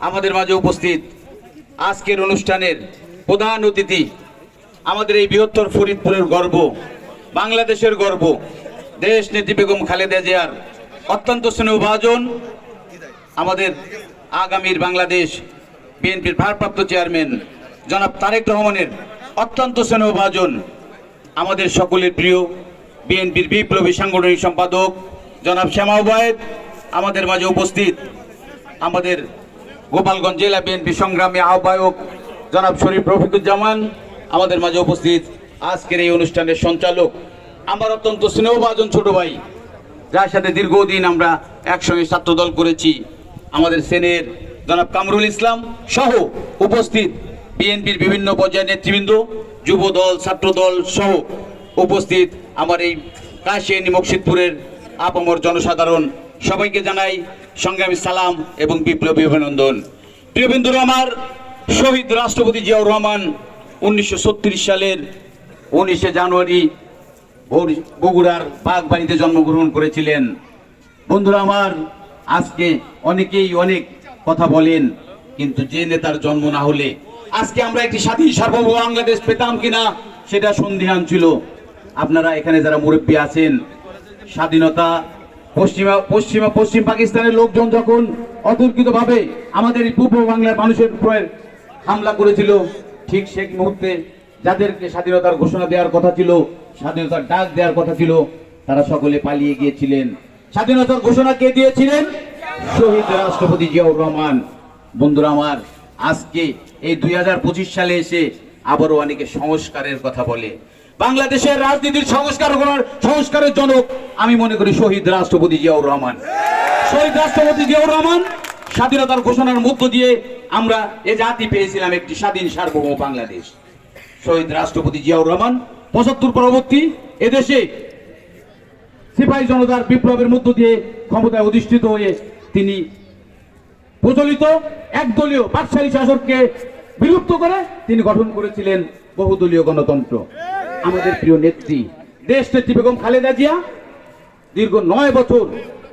আমাদের মাঝে উপস্থিত আজকের অনুষ্ঠানের প্রধান অতিথি, আমাদের এই বৃহত্তর ফরিদপুরের গর্ব, বাংলাদেশের গর্ব, দেশ নেত্রী বেগম খালেদা জিয়ার অত্যন্ত স্নেহভাজন, আমাদের আগামীর বাংলাদেশ বিএনপির ভারপ্রাপ্ত চেয়ারম্যান জনাব তারেক রহমানের অত্যন্ত স্নেহভাজন, আমাদের সকলের প্রিয় বিএনপির বিপ্লবী সাংগঠনিক সম্পাদক জনাব শ্যামা ওবায়েদ, আমাদের মাঝে উপস্থিত আমাদের গোপালগঞ্জ জেলা বিএনপি সংগ্রামী আহ্বায়ক জনাব শরীফ রফিকুজ্জামান, আমাদের মাঝে উপস্থিত আজকের এই অনুষ্ঠানের সঞ্চালক আমার অত্যন্ত স্নেহভাজন ছোট ভাই, যার সাথে দীর্ঘদিন আমরা একসঙ্গে ছাত্রদল করেছি, আমাদের সেনের জনাব কামরুল ইসলাম সহ উপস্থিত বিএনপির বিভিন্ন পর্যায়ের নেতৃবৃন্দ, যুব দল, ছাত্রদল সহ উপস্থিত আমার এই কাশিয়ানী মকসিদপুরের আপামর জনসাধারণ, সবাইকে জানাই সংগ্রামী সালাম এবং বিপ্লবী অভিনন্দন। প্রিয় বন্ধুরা, আমার শহীদ রাষ্ট্রপতি জিয়াউর রহমান 1936 সালের 19শে জানুয়ারি বগুড়ার বাগবাড়িতে জন্মগ্রহণ করেছিলেন। বন্ধুরা আমার, আজকে অনেকেই অনেক কথা বলেন, কিন্তু যে নেতার জন্ম না হলে আজকে আমরা একটি স্বাধীন সার্বভৌম বাংলাদেশ পেতাম কিনা সেটা সন্দিহান ছিল। আপনারা এখানে যারা মুরব্বী আছেন, স্বাধীনতা পশ্চিম পাকিস্তানের লোকজন যখন অতর্কিতভাবে আমাদের এই পূর্ব বাংলার মানুষের উপরে হামলা করেছিল, ঠিক সেই মুহূর্তে যাদেরকে স্বাধীনতার ঘোষণা দেওয়ার কথা ছিল, স্বাধীনতার ডাক দেওয়ার কথা ছিল, তারা সকলে পালিয়ে গিয়েছিলেন। স্বাধীনতার ঘোষণা কে দিয়েছিলেন? শহীদ রাষ্ট্রপতি জিয়াউর রহমান। বন্ধুরা আমার, আজকে এই 2025 সালে এসে আবারও অনেকে সংস্কারের কথা বলে। বাংলাদেশের রাজনীতির সংস্কারের জনক আমি মনে করি শহীদ রাষ্ট্রপতি জিয়াউর রহমান। শহীদ রাষ্ট্রপতি জিয়াউর রহমান স্বাধীনতার ঘোষণার মধ্য দিয়ে আমরা এ জাতি পেয়েছিলাম একটি স্বাধীন সার্বভৌম বাংলাদেশ। শহীদ রাষ্ট্রপতি জিয়াউর রহমান 75 পরবর্তী এদেশে সিপাহী জনতার বিপ্লবের মধ্য দিয়ে ক্ষমতায় অধিষ্ঠিত হয়ে তিনি প্রচলিত একদলীয় বাকশালী শাসককে বিলুপ্ত করে তিনি গঠন করেছিলেন বহুদলীয় গণতন্ত্র। আমাদের প্রিয় নেত্রী দেশ নেত্রী বেগম খালেদা জিয়া দীর্ঘ 9 বছর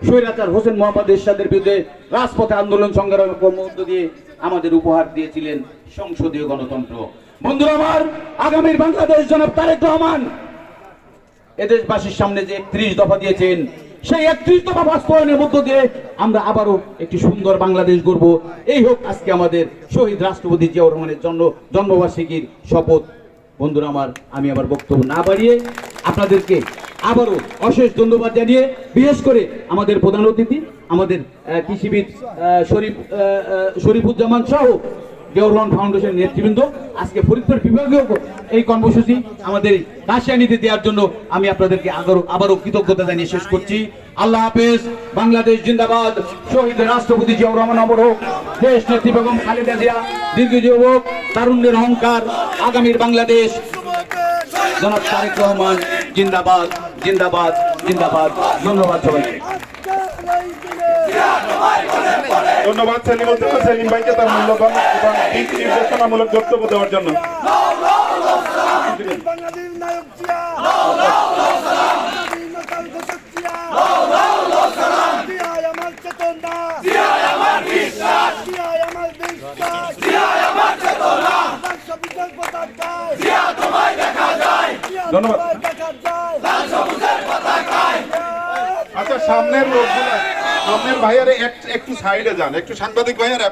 স্বৈরাচার হোসেন মোহাম্মদ এরশাদের বিরুদ্ধে রাজপথে আন্দোলন সংগ্রামের মধ্য দিয়ে আমাদের উপহার দিয়েছিলেন সংসদীয় গণতন্ত্র। বন্ধুরা আমার, আগামীর বাংলাদেশ জনাব তারেক রহমান এদেশবাসীর সামনে যে 31 দফা দিয়েছেন, সেই 31 দফা বাস্তবায়নের মধ্য দিয়ে আমরা আবারও একটি সুন্দর বাংলাদেশ গড়ব। এই হোক আজকে আমাদের শহীদ রাষ্ট্রপতি জিয়াউর রহমানের জন্মবার্ষিকীর শপথ। বন্ধুরা আমার, আমি আমার বক্তব্য না বাড়িয়ে আপনাদেরকে আবারও অশেষ ধন্যবাদ জানিয়ে, বিশেষ করে আমাদের প্রধান অতিথি আমাদের কৃষিবিদ শরীফুজ্জামান সহ জিয়াউর রহমান ফাউন্ডেশনের নেতৃবৃন্দ, আজকে ফরিদপুর বিভাগীয় এই কর্মসূচি আমাদের কাশিয়ানীতে দেওয়ার জন্য আমি আপনাদেরকে আবারও কৃতজ্ঞতা জানিয়ে শেষ করছি। আল্লাহ হাফেজ। বাংলাদেশ জিন্দাবাদ। শহীদ রাষ্ট্রপতি জিয়াউর রহমান অমর হোক। দেশ নেত্রী বেগম খালেদা জিয়া দীর্ঘজীবী হোক। তারুণ্যের অহংকার আগামীর বাংলাদেশ জনাব তারেক রহমান জিন্দাবাদ, জিন্দাবাদ, জিন্দাবাদ। ধন্যবাদ সবাইকে। ধন্যবাদ সেলিম ভাইকে তার মূল্যবান এবং নির্দেশনামূলক বক্তব্য দেওয়ার জন্য। ধন্যবাদ। আচ্ছা, সামনের লোকগুলা, সামনের ভাইয়ারে একটু সাইডে যান, একটু সাংবাদিক ভাইয়ারা।